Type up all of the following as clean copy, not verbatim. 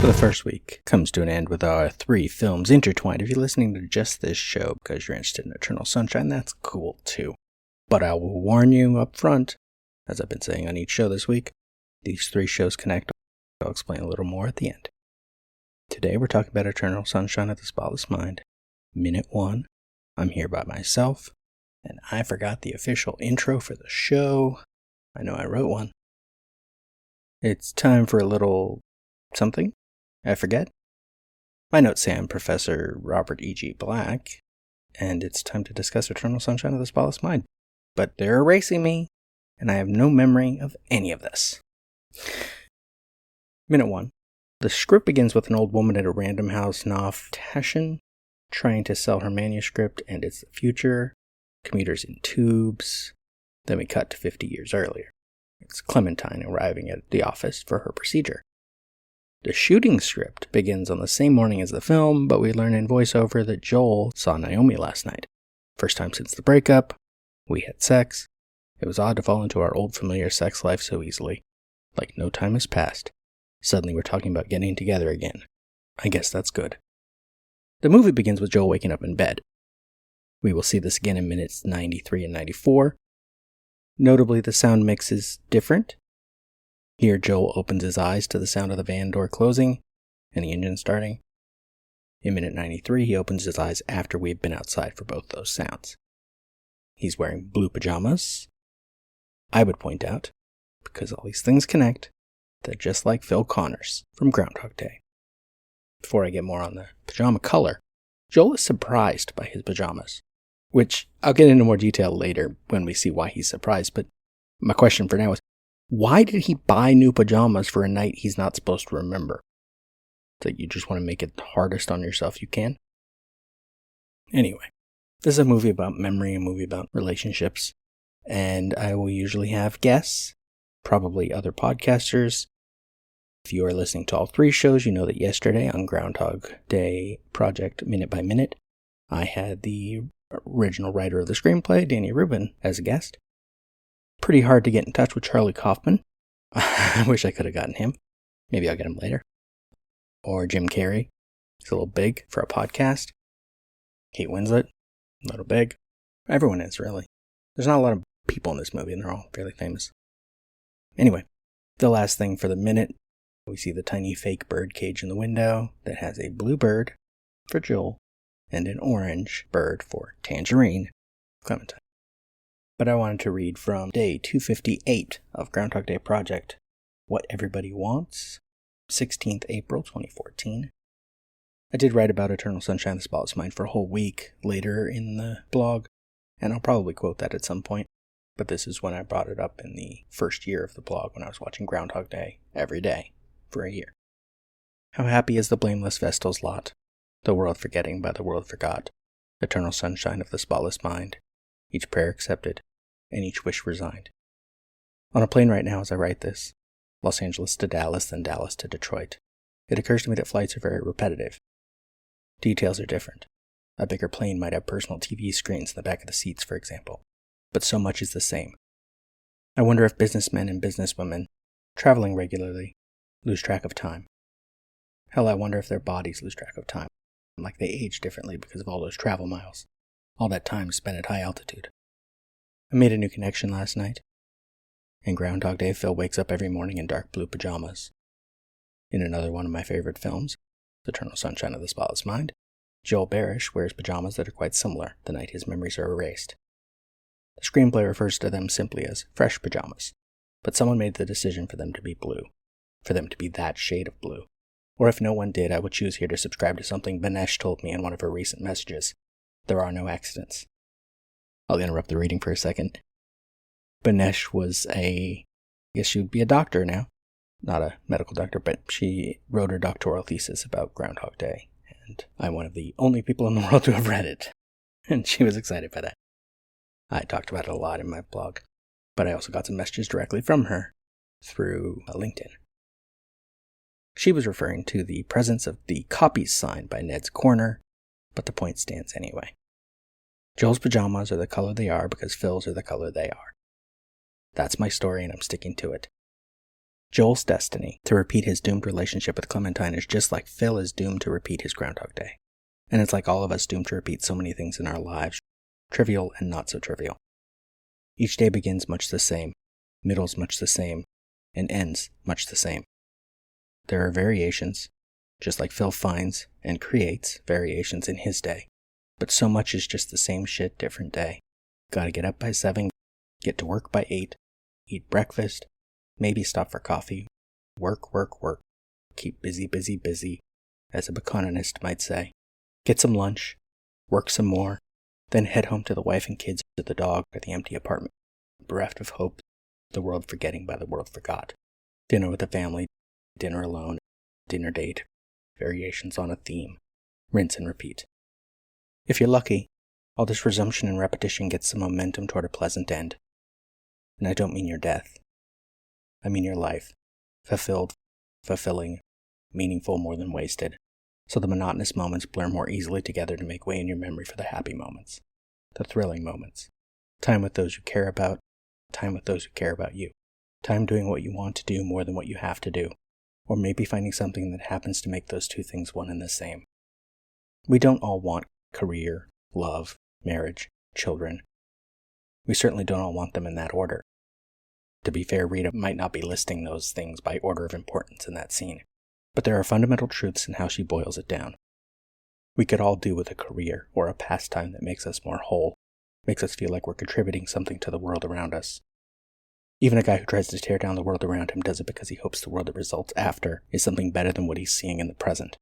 So the first week comes to an end with our 3 films intertwined. If you're listening to just this show because you're interested in Eternal Sunshine, that's cool too. But I will warn you up front, as I've been saying on each show this week, these 3 shows connect. I'll explain a little more at the end. Today we're talking about Eternal Sunshine of the Spotless Mind. Minute 1. I'm here by myself, and I forgot the official intro for the show. I know I wrote one. It's time for a little something. I forget. My notes say I'm Professor Robert E.G. Black, and it's time to discuss Eternal Sunshine of the Spotless Mind. But they're erasing me, and I have no memory of any of this. Minute 1. The script begins with an old woman at a random house in Tashin trying to sell her manuscript, and it's the future. Commuters in tubes. Then we cut to 50 years earlier. It's Clementine arriving at the office for her procedure. The shooting script begins on the same morning as the film, but we learn in voiceover that Joel saw Naomi last night. First time since the breakup. We had sex. It was odd to fall into our old familiar sex life so easily. Like no time has passed. Suddenly we're talking about getting together again. I guess that's good. The movie begins with Joel waking up in bed. We will see this again in minutes 93 and 94. Notably, the sound mix is different. Here, Joel opens his eyes to the sound of the van door closing and the engine starting. In minute 93, he opens his eyes after we've been outside for both those sounds. He's wearing blue pajamas. I would point out, because all these things connect, that just like Phil Connors from Groundhog Day. Before I get more on the pajama color, Joel is surprised by his pajamas, which I'll get into more detail later when we see why he's surprised, but my question for now is, why did he buy new pajamas for a night he's not supposed to remember? It's like you just want to make it the hardest on yourself you can? Anyway, this is a movie about memory, a movie about relationships, and I will usually have guests, probably other podcasters. If you are listening to all 3 shows, you know that yesterday on Groundhog Day Project Minute by Minute, I had the original writer of the screenplay, Danny Rubin, as a guest. Pretty hard to get in touch with Charlie Kaufman. I wish I could have gotten him. Maybe I'll get him later. Or Jim Carrey. He's a little big for a podcast. Kate Winslet. A little big. Everyone is, really. There's not a lot of people in this movie, and they're all fairly famous. Anyway, the last thing for the minute, we see the tiny fake bird cage in the window that has a blue bird for Joel and an orange bird for Tangerine, Clementine. But I wanted to read from day 258 of Groundhog Day Project, What Everybody Wants, 16th April 2014. I did write about Eternal Sunshine of the Spotless Mind for a whole week later in the blog, and I'll probably quote that at some point, but this is when I brought it up in the first year of the blog when I was watching Groundhog Day every day for a year. How happy is the blameless Vestal's lot, the world forgetting by the world forgot, eternal sunshine of the spotless mind, each prayer accepted, and each wish resigned. On a plane right now as I write this, Los Angeles to Dallas, then Dallas to Detroit, it occurs to me that flights are very repetitive. Details are different. A bigger plane might have personal TV screens in the back of the seats, for example, but so much is the same. I wonder if businessmen and businesswomen, traveling regularly, lose track of time. Hell, I wonder if their bodies lose track of time, like they age differently because of all those travel miles, all that time spent at high altitude. I made a new connection last night. In Groundhog Day, Phil wakes up every morning in dark blue pajamas. In another one of my favorite films, Eternal Sunshine of the Spotless Mind, Joel Barish wears pajamas that are quite similar the night his memories are erased. The screenplay refers to them simply as fresh pajamas, but someone made the decision for them to be blue, for them to be that shade of blue. Or if no one did, I would choose here to subscribe to something Banesh told me in one of her recent messages. There are no accidents. I'll interrupt the reading for a second. Banesh was I guess she would be a doctor now. Not a medical doctor, but she wrote her doctoral thesis about Groundhog Day. And I'm one of the only people in the world to have read it. And she was excited by that. I talked about it a lot in my blog. But I also got some messages directly from her through LinkedIn. She was referring to the presence of the copies sign by Ned's Corner, but the point stands anyway. Joel's pajamas are the color they are because Phil's are the color they are. That's my story and I'm sticking to it. Joel's destiny to repeat his doomed relationship with Clementine is just like Phil is doomed to repeat his Groundhog Day. And it's like all of us doomed to repeat so many things in our lives, trivial and not so trivial. Each day begins much the same, middles much the same, and ends much the same. There are variations, just like Phil finds and creates variations in his day. But so much is just the same shit, different day. Gotta get up by 7, get to work by 8, eat breakfast, maybe stop for coffee, work, keep busy, as a economist might say. Get some lunch, work some more, then head home to the wife and kids, to the dog, or the empty apartment, bereft of hope, the world forgetting by the world forgot. Dinner with the family, dinner alone, dinner date, variations on a theme, rinse and repeat. If you're lucky, all this resumption and repetition gets some momentum toward a pleasant end. And I don't mean your death. I mean your life, fulfilled, fulfilling, meaningful more than wasted, so the monotonous moments blur more easily together to make way in your memory for the happy moments, the thrilling moments, time with those you care about, time with those who care about you, time doing what you want to do more than what you have to do, or maybe finding something that happens to make those two things one and the same. We don't all want career, love, marriage, children. We certainly don't all want them in that order. To be fair, Rita might not be listing those things by order of importance in that scene, but there are fundamental truths in how she boils it down. We could all do with a career or a pastime that makes us more whole, makes us feel like we're contributing something to the world around us. Even a guy who tries to tear down the world around him does it because he hopes the world that results after is something better than what he's seeing in the present.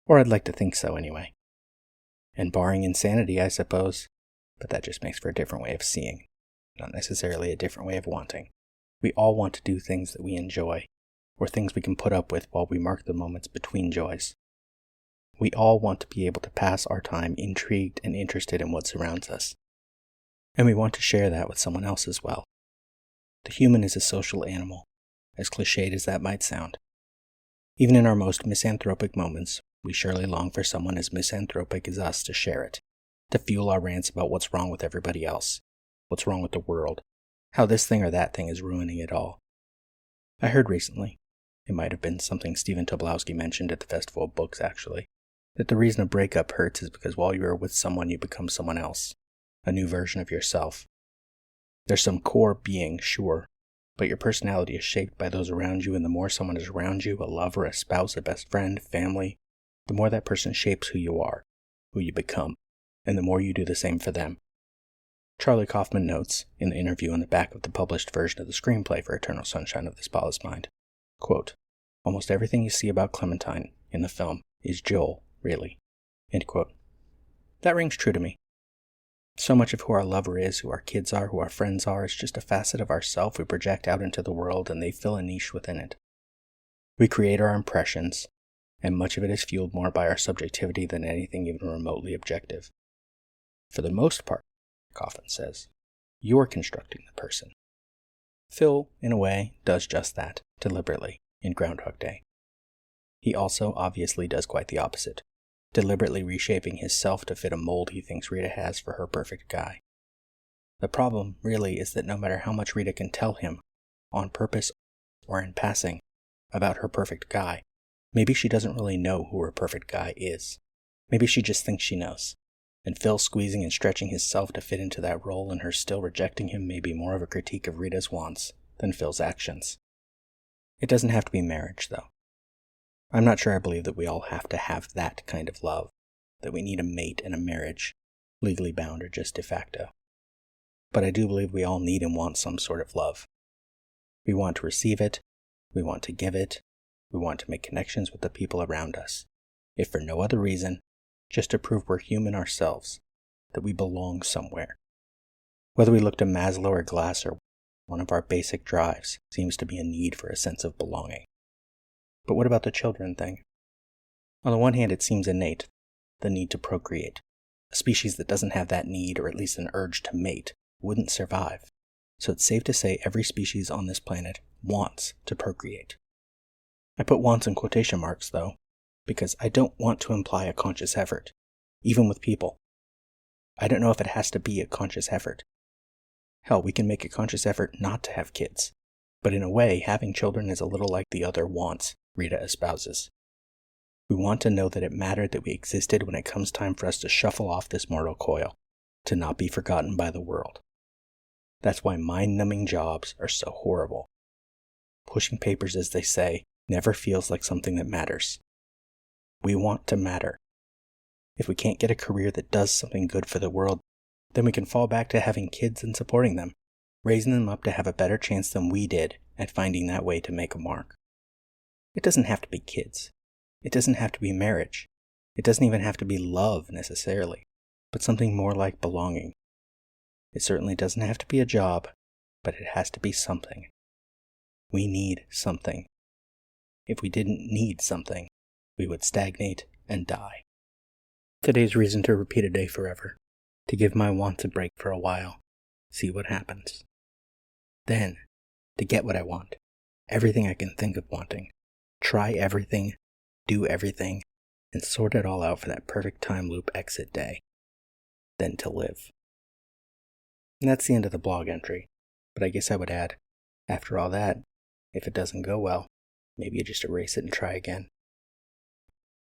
Or I'd like to think so anyway. And barring insanity, I suppose, but that just makes for a different way of seeing, not necessarily a different way of wanting. We all want to do things that we enjoy, or things we can put up with while we mark the moments between joys. We all want to be able to pass our time intrigued and interested in what surrounds us. And we want to share that with someone else as well. The human is a social animal, as cliched as that might sound. Even in our most misanthropic moments, we surely long for someone as misanthropic as us to share it, to fuel our rants about what's wrong with everybody else, what's wrong with the world, how this thing or that thing is ruining it all. I heard recently, it might have been something Stephen Tobolowsky mentioned at the Festival of Books actually, that the reason a breakup hurts is because while you are with someone you become someone else, a new version of yourself. There's some core being, sure, but your personality is shaped by those around you, and the more someone is around you, a lover, a spouse, a best friend, family, the more that person shapes who you are, who you become, and the more you do the same for them. Charlie Kaufman notes, in the interview on the back of the published version of the screenplay for Eternal Sunshine of the Spotless Mind, quote, "Almost everything you see about Clementine in the film is Joel, really." End quote. That rings true to me. So much of who our lover is, who our kids are, who our friends are, is just a facet of ourself we project out into the world, and they fill a niche within it. We create our impressions, and much of it is fueled more by our subjectivity than anything even remotely objective. For the most part, Kaufman says, you're constructing the person. Phil, in a way, does just that, deliberately, in Groundhog Day. He also obviously does quite the opposite, deliberately reshaping his self to fit a mold he thinks Rita has for her perfect guy. The problem, really, is that no matter how much Rita can tell him, on purpose or in passing, about her perfect guy, maybe she doesn't really know who her perfect guy is. Maybe she just thinks she knows. And Phil squeezing and stretching his self to fit into that role and her still rejecting him may be more of a critique of Rita's wants than Phil's actions. It doesn't have to be marriage, though. I'm not sure I believe that we all have to have that kind of love, that we need a mate and a marriage, legally bound or just de facto. But I do believe we all need and want some sort of love. We want to receive it, we want to give it, we want to make connections with the people around us, if for no other reason, just to prove we're human ourselves, that we belong somewhere. Whether we look to Maslow or Glasser, one of our basic drives seems to be a need for a sense of belonging. But what about the children thing? On the one hand, it seems innate, the need to procreate. A species that doesn't have that need, or at least an urge to mate, wouldn't survive. So it's safe to say every species on this planet wants to procreate. I put wants in quotation marks, though, because I don't want to imply a conscious effort, even with people. I don't know if it has to be a conscious effort. Hell, we can make a conscious effort not to have kids. But in a way, having children is a little like the other wants Rita espouses. We want to know that it mattered that we existed when it comes time for us to shuffle off this mortal coil, to not be forgotten by the world. That's why mind-numbing jobs are so horrible. Pushing papers, as they say, never feels like something that matters. We want to matter. If we can't get a career that does something good for the world, then we can fall back to having kids and supporting them, raising them up to have a better chance than we did at finding that way to make a mark. It doesn't have to be kids. It doesn't have to be marriage. It doesn't even have to be love necessarily, but something more like belonging. It certainly doesn't have to be a job, but it has to be something. We need something. If we didn't need something, we would stagnate and die. Today's reason to repeat a day forever, to give my wants a break for a while, see what happens. Then, to get what I want, everything I can think of wanting, try everything, do everything, and sort it all out for that perfect time loop exit day. Then to live. And that's the end of the blog entry, but I guess I would add, after all that, if it doesn't go well, maybe you just erase it and try again.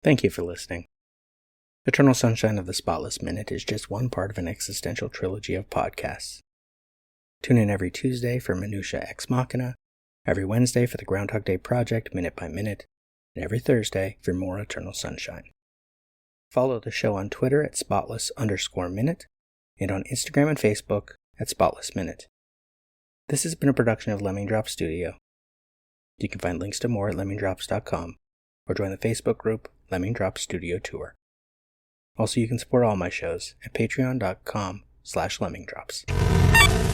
Thank you for listening. Eternal Sunshine of the Spotless Minute is just one part of an existential trilogy of podcasts. Tune in every Tuesday for Minutia Ex Machina, every Wednesday for the Groundhog Day Project Minute by Minute, and every Thursday for more Eternal Sunshine. Follow the show on Twitter at spotless_minute, and on Instagram and Facebook at Spotless Minute. This has been a production of Lemming Drop Studio. You can find links to more at lemmingdrops.com or join the Facebook group Lemming Drop Studio Tour. Also, you can support all my shows at patreon.com/lemmingdrops.